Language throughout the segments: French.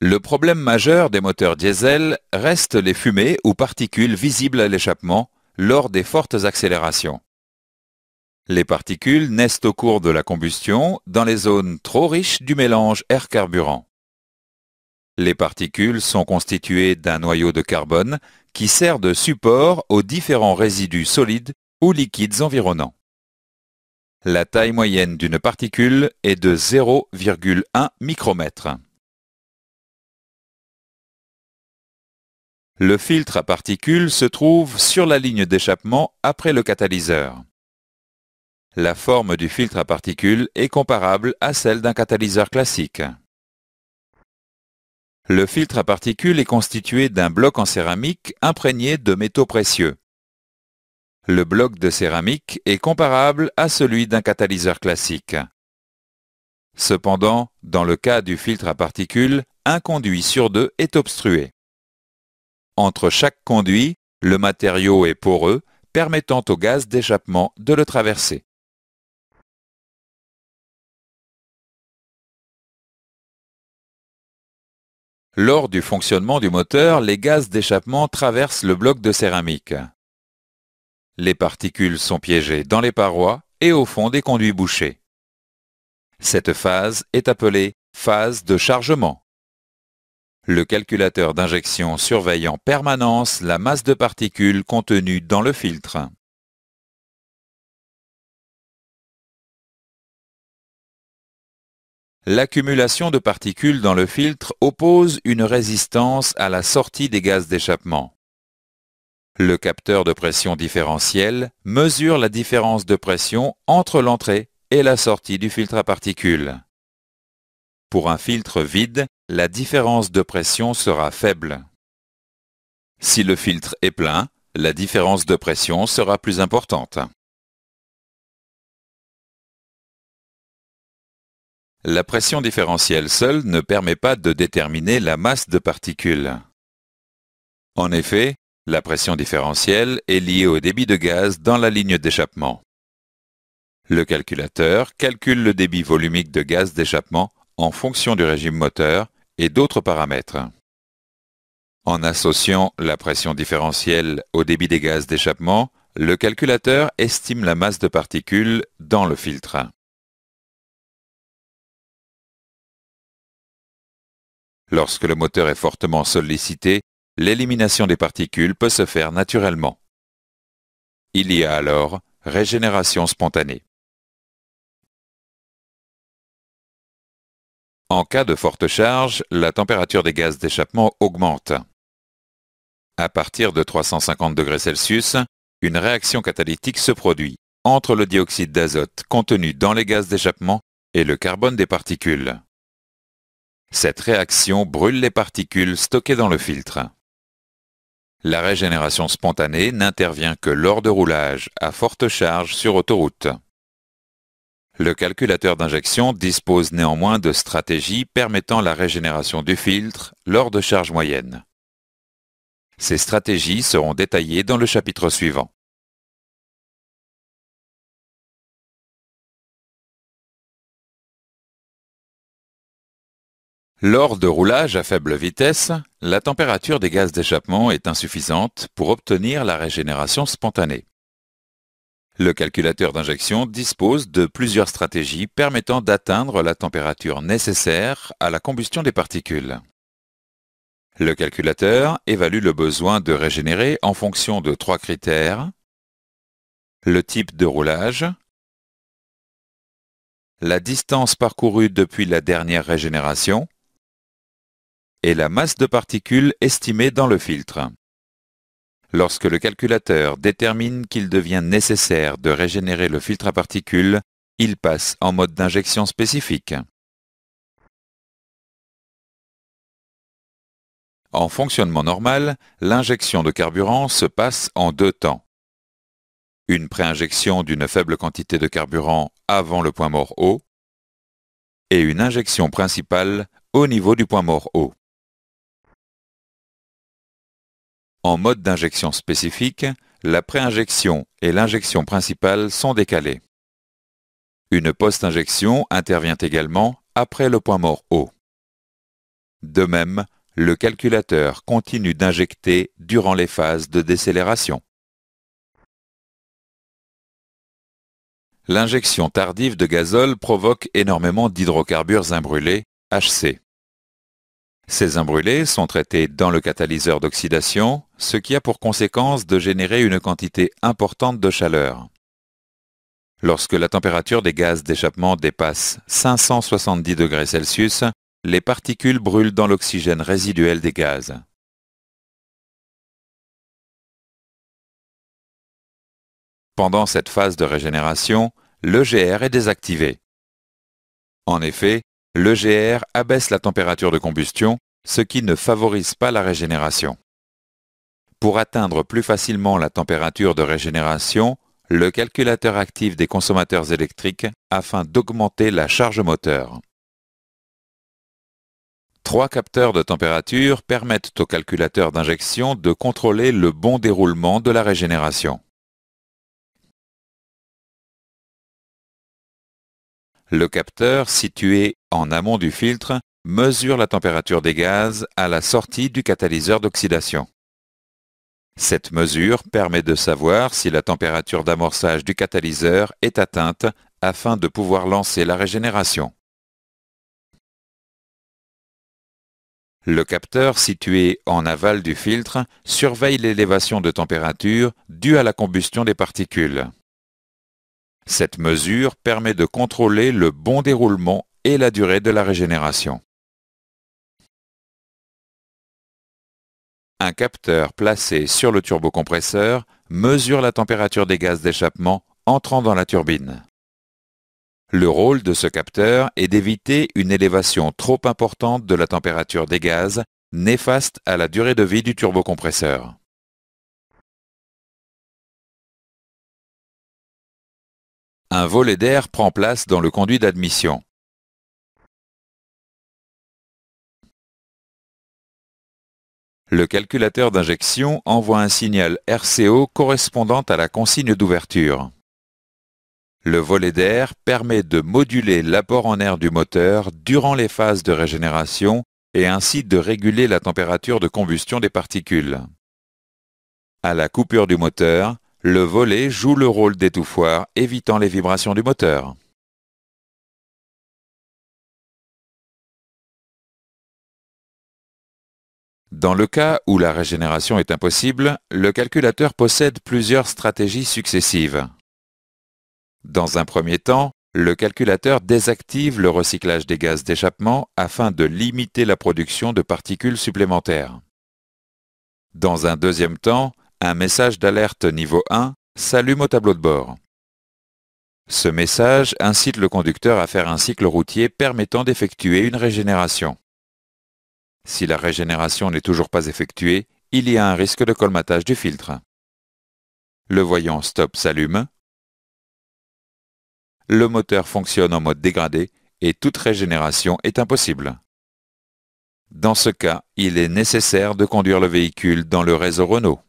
Le problème majeur des moteurs diesel reste les fumées ou particules visibles à l'échappement lors des fortes accélérations. Les particules naissent au cours de la combustion dans les zones trop riches du mélange air-carburant. Les particules sont constituées d'un noyau de carbone qui sert de support aux différents résidus solides ou liquides environnants. La taille moyenne d'une particule est de 0,1 micromètre. Le filtre à particules se trouve sur la ligne d'échappement après le catalyseur. La forme du filtre à particules est comparable à celle d'un catalyseur classique. Le filtre à particules est constitué d'un bloc en céramique imprégné de métaux précieux. Le bloc de céramique est comparable à celui d'un catalyseur classique. Cependant, dans le cas du filtre à particules, un conduit sur deux est obstrué. Entre chaque conduit, le matériau est poreux, permettant au gaz d'échappement de le traverser. Lors du fonctionnement du moteur, les gaz d'échappement traversent le bloc de céramique. Les particules sont piégées dans les parois et au fond des conduits bouchés. Cette phase est appelée phase de chargement. Le calculateur d'injection surveille en permanence la masse de particules contenue dans le filtre. L'accumulation de particules dans le filtre oppose une résistance à la sortie des gaz d'échappement. Le capteur de pression différentielle mesure la différence de pression entre l'entrée et la sortie du filtre à particules. Pour un filtre vide, la différence de pression sera faible. Si le filtre est plein, la différence de pression sera plus importante. La pression différentielle seule ne permet pas de déterminer la masse de particules. En effet, la pression différentielle est liée au débit de gaz dans la ligne d'échappement. Le calculateur calcule le débit volumique de gaz d'échappement en fonction du régime moteur et d'autres paramètres. En associant la pression différentielle au débit des gaz d'échappement, le calculateur estime la masse de particules dans le filtre. Lorsque le moteur est fortement sollicité, l'élimination des particules peut se faire naturellement. Il y a alors régénération spontanée. En cas de forte charge, la température des gaz d'échappement augmente. À partir de 350 degrés Celsius, une réaction catalytique se produit entre le dioxyde d'azote contenu dans les gaz d'échappement et le carbone des particules. Cette réaction brûle les particules stockées dans le filtre. La régénération spontanée n'intervient que lors de roulage à forte charge sur autoroute. Le calculateur d'injection dispose néanmoins de stratégies permettant la régénération du filtre lors de charges moyennes. Ces stratégies seront détaillées dans le chapitre suivant. Lors de roulage à faible vitesse, la température des gaz d'échappement est insuffisante pour obtenir la régénération spontanée. Le calculateur d'injection dispose de plusieurs stratégies permettant d'atteindre la température nécessaire à la combustion des particules. Le calculateur évalue le besoin de régénérer en fonction de 3 critères: le type de roulage, la distance parcourue depuis la dernière régénération et la masse de particules estimée dans le filtre. Lorsque le calculateur détermine qu'il devient nécessaire de régénérer le filtre à particules, il passe en mode d'injection spécifique. En fonctionnement normal, l'injection de carburant se passe en 2 temps. Une préinjection d'une faible quantité de carburant avant le point mort haut et une injection principale au niveau du point mort haut. En mode d'injection spécifique, la préinjection et l'injection principale sont décalées. Une post-injection intervient également après le point mort haut. De même, le calculateur continue d'injecter durant les phases de décélération. L'injection tardive de gazole provoque énormément d'hydrocarbures imbrûlés, HC. Ces imbrûlés sont traités dans le catalyseur d'oxydation, ce qui a pour conséquence de générer une quantité importante de chaleur. Lorsque la température des gaz d'échappement dépasse 570 degrés Celsius, les particules brûlent dans l'oxygène résiduel des gaz. Pendant cette phase de régénération, l'EGR est désactivé. En effet, l'EGR abaisse la température de combustion, ce qui ne favorise pas la régénération. Pour atteindre plus facilement la température de régénération, le calculateur active des consommateurs électriques afin d'augmenter la charge moteur. 3 capteurs de température permettent au calculateur d'injection de contrôler le bon déroulement de la régénération. Le capteur situé en amont du filtre mesure la température des gaz à la sortie du catalyseur d'oxydation. Cette mesure permet de savoir si la température d'amorçage du catalyseur est atteinte afin de pouvoir lancer la régénération. Le capteur situé en aval du filtre surveille l'élévation de température due à la combustion des particules. Cette mesure permet de contrôler le bon déroulement et la durée de la régénération. Un capteur placé sur le turbocompresseur mesure la température des gaz d'échappement entrant dans la turbine. Le rôle de ce capteur est d'éviter une élévation trop importante de la température des gaz, néfaste à la durée de vie du turbocompresseur. Un volet d'air prend place dans le conduit d'admission. Le calculateur d'injection envoie un signal RCO correspondant à la consigne d'ouverture. Le volet d'air permet de moduler l'apport en air du moteur durant les phases de régénération et ainsi de réguler la température de combustion des particules. À la coupure du moteur, le volet joue le rôle d'étouffoir, évitant les vibrations du moteur. Dans le cas où la régénération est impossible, le calculateur possède plusieurs stratégies successives. Dans un premier temps, le calculateur désactive le recyclage des gaz d'échappement afin de limiter la production de particules supplémentaires. Dans un deuxième temps, un message d'alerte niveau 1 s'allume au tableau de bord. Ce message incite le conducteur à faire un cycle routier permettant d'effectuer une régénération. Si la régénération n'est toujours pas effectuée, il y a un risque de colmatage du filtre. Le voyant stop s'allume. Le moteur fonctionne en mode dégradé et toute régénération est impossible. Dans ce cas, il est nécessaire de conduire le véhicule dans le réseau Renault.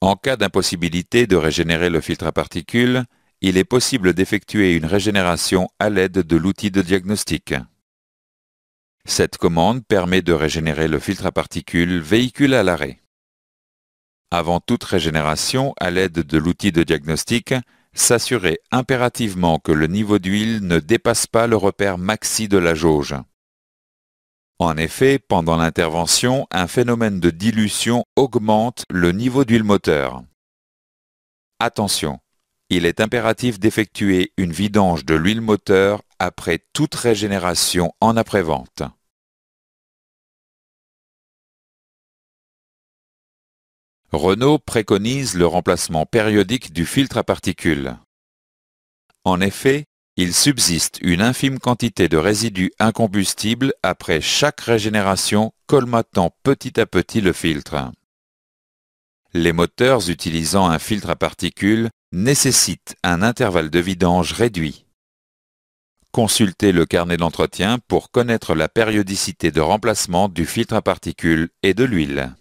En cas d'impossibilité de régénérer le filtre à particules, il est possible d'effectuer une régénération à l'aide de l'outil de diagnostic. Cette commande permet de régénérer le filtre à particules véhicule à l'arrêt. Avant toute régénération à l'aide de l'outil de diagnostic, s'assurer impérativement que le niveau d'huile ne dépasse pas le repère maxi de la jauge. En effet, pendant l'intervention, un phénomène de dilution augmente le niveau d'huile moteur. Attention! Il est impératif d'effectuer une vidange de l'huile moteur après toute régénération en après-vente. Renault préconise le remplacement périodique du filtre à particules. En effet, il subsiste une infime quantité de résidus incombustibles après chaque régénération colmatant petit à petit le filtre. Les moteurs utilisant un filtre à particules nécessitent un intervalle de vidange réduit. Consultez le carnet d'entretien pour connaître la périodicité de remplacement du filtre à particules et de l'huile.